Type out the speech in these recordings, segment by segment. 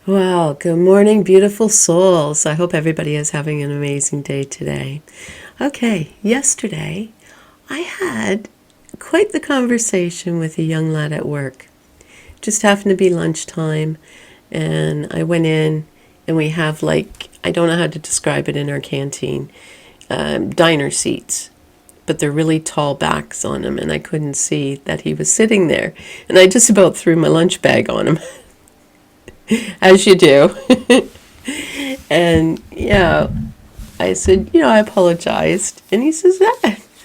Well, good morning, beautiful souls. I hope everybody is having an amazing day today. Okay, yesterday I had quite the conversation with a young lad at work. Just happened to be lunchtime, and I went in, and we have I don't know how to describe it in our canteen, diner seats. But they're really tall backs on them, and I couldn't see that he was sitting there. And I just about threw my lunch bag on him, as you do. And yeah, I said, I apologized. And he says,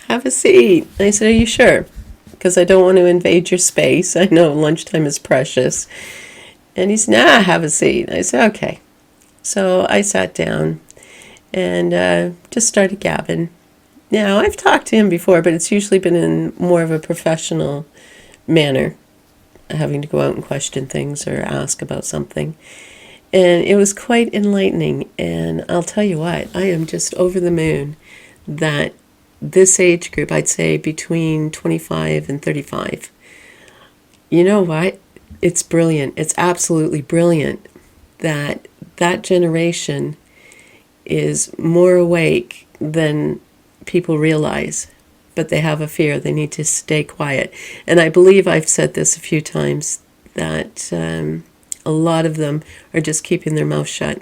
have a seat. And I said, are you sure? Because I don't want to invade your space. I know lunchtime is precious. And he said, nah, have a seat. I said, okay. So I sat down and just started gabbing. Now, I've talked to him before, but it's usually been in more of a professional manner, having to go out and question things or ask about something. And it was quite enlightening. And I'll tell you what, I am just over the moon that this age group, I'd say between 25 and 35, you know what? It's brilliant. It's absolutely brilliant that that generation is more awake than people realize, but they have a fear. They need to stay quiet. And I believe I've said this a few times that a lot of them are just keeping their mouth shut.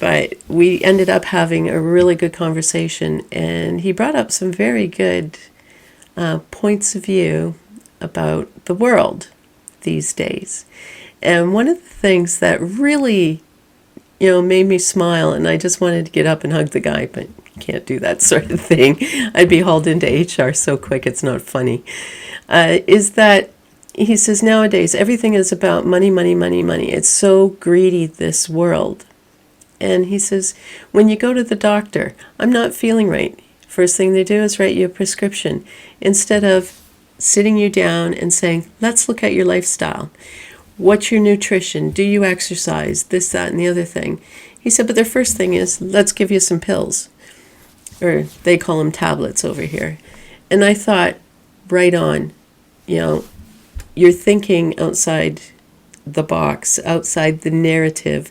But we ended up having a really good conversation, and he brought up some very good points of view about the world these days. And one of the things that really, made me smile, and I just wanted to get up and hug the guy, but you can't do that sort of thing. I'd be hauled into HR so quick, it's not funny. Is that he says nowadays everything is about money, money, money, money. It's so greedy, this world. And he says, when you go to the doctor, I'm not feeling right. First thing they do is write you a prescription instead of sitting you down and saying, let's look at your lifestyle. What's your nutrition? Do you exercise? This, that, and the other thing. He said, but their first thing is, let's give you some pills. Or they call them tablets over here. And I thought, right on, you're thinking outside the box, outside the narrative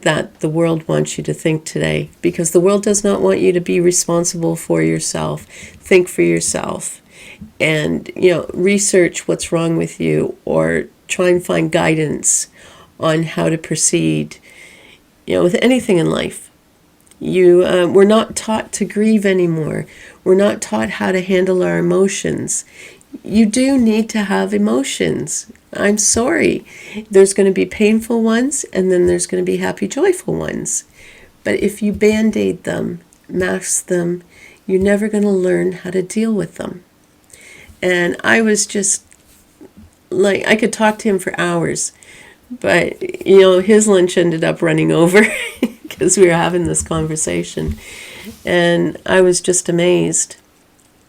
that the world wants you to think today, because the world does not want you to be responsible for yourself. Think for yourself and, research what's wrong with you, or try and find guidance on how to proceed, with anything in life. We're not taught to grieve anymore. We're not taught how to handle our emotions. You do need to have emotions. I'm sorry. There's going to be painful ones, and then there's going to be happy, joyful ones. But if you band-aid them, mask them, you're never going to learn how to deal with them. And I was just I could talk to him for hours, but, his lunch ended up running over because we were having this conversation. And I was just amazed.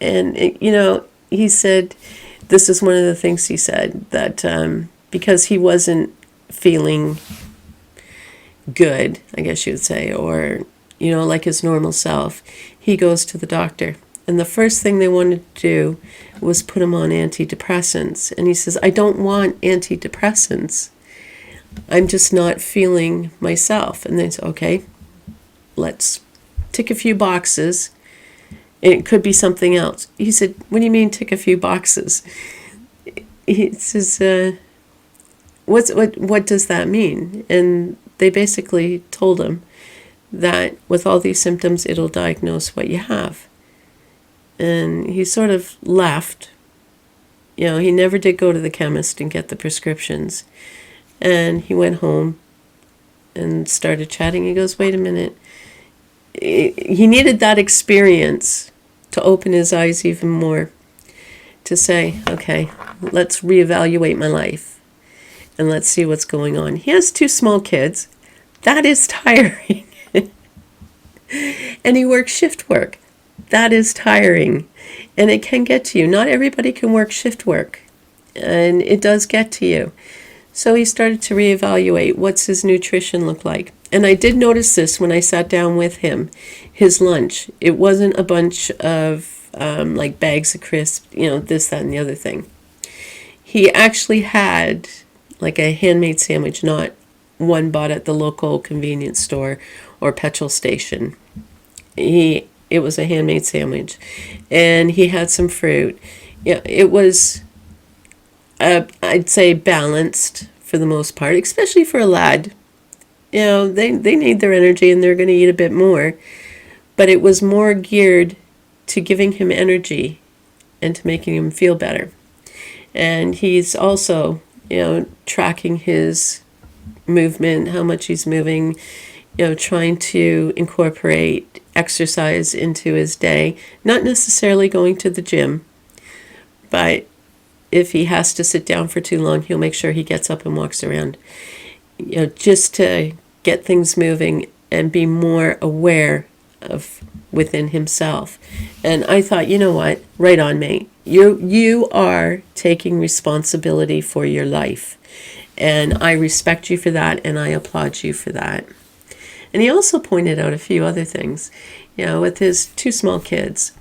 And, he said, this is one of the things he said, that because he wasn't feeling good, I guess you would say, or, like his normal self, he goes to the doctor. And the first thing they wanted to do was put him on antidepressants. And he says, I don't want antidepressants. I'm just not feeling myself. And they say, okay, let's tick a few boxes. It could be something else. He said, what do you mean tick a few boxes? He says, what does that mean? And they basically told him that with all these symptoms, it'll diagnose what you have. And he sort of left. He never did go to the chemist and get the prescriptions. And he went home and started chatting. He goes, wait a minute. He needed that experience to open his eyes even more, to say, okay, let's reevaluate my life and let's see what's going on. He has 2 small kids. That is tiring. And he works shift work. That is tiring. And it can get to you. Not everybody can work shift work. And it does get to you. So he started to reevaluate what's his nutrition look like. And I did notice this when I sat down with him. His lunch, it wasn't a bunch of bags of crisps, this, that, and the other thing. He actually had like a handmade sandwich, not one bought at the local convenience store or petrol station. It was a handmade sandwich, and he had some fruit. Yeah, it was, I'd say, balanced for the most part, especially for a lad. They need their energy and they're going to eat a bit more, but it was more geared to giving him energy and to making him feel better. And he's also, tracking his movement, how much he's moving, trying to incorporate exercise into his day, not necessarily going to the gym, but if he has to sit down for too long, he'll make sure he gets up and walks around, just to get things moving and be more aware of within himself. And I thought, you know what? Right on, mate. You are taking responsibility for your life. And I respect you for that, and I applaud you for that. And he also pointed out a few other things. With his two small kids,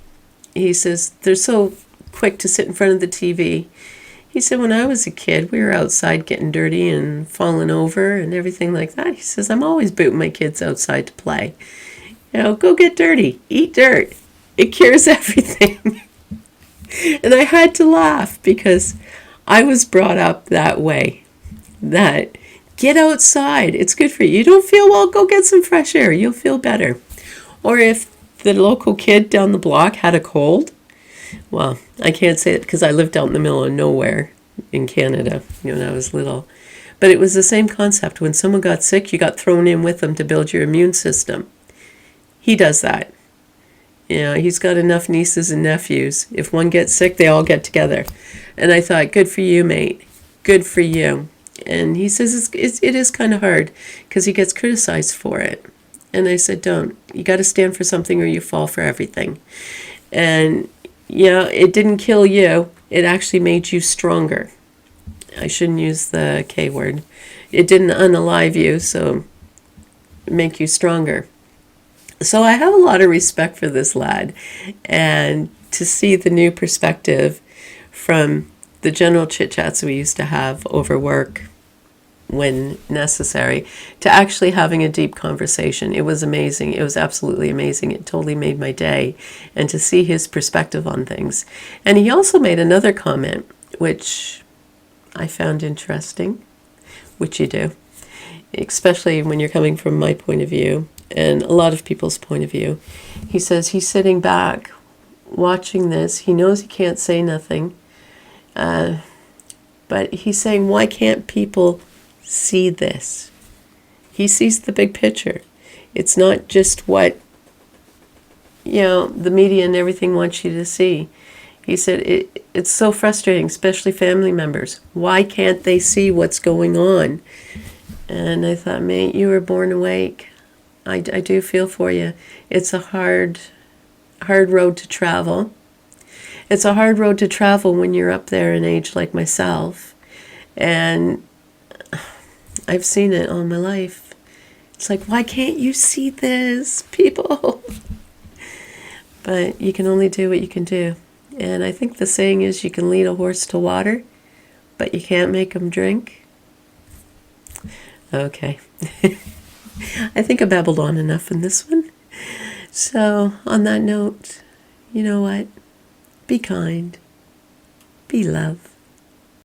he says they're so quick to sit in front of the TV. He said, when I was a kid, we were outside getting dirty and falling over and everything like that. He says, I'm always booting my kids outside to play. Go get dirty, eat dirt. It cures everything. And I had to laugh because I was brought up that way. That get outside, it's good for you. You don't feel well, go get some fresh air. You'll feel better. Or if the local kid down the block had a cold, well, I can't say it because I lived out in the middle of nowhere in Canada when I was little. But it was the same concept. When someone got sick, you got thrown in with them to build your immune system. He does that. He's got enough nieces and nephews. If one gets sick, they all get together. And I thought, good for you, mate. Good for you. And he says it is kind of hard because he gets criticized for it. And I said, don't. You got to stand for something or you fall for everything. And it didn't kill you. It actually made you stronger. I shouldn't use the K word. It didn't unalive you, so make you stronger. So I have a lot of respect for this lad, and to see the new perspective from the general chit-chats we used to have over work when necessary to actually having a deep conversation. It was amazing. It was absolutely amazing. It totally made my day. And to see his perspective on things. And he also made another comment, which I found interesting, which you do, especially when you're coming from my point of view and a lot of people's point of view. He says he's sitting back watching this. He knows he can't say nothing. But he's saying, why can't people see this? He sees the big picture. It's not just what, the media and everything wants you to see. He said, it's so frustrating, especially family members. Why can't they see what's going on? And I thought, mate, you were born awake. I do feel for you. It's a hard road to travel. It's a hard road to travel when you're up there in age like myself. And I've seen it all my life. It's like, why can't you see this, people? But you can only do what you can do. And I think the saying is you can lead a horse to water, but you can't make him drink. Okay. I think I babbled on enough in this one. So, on that note, you know what? Be kind. Be love.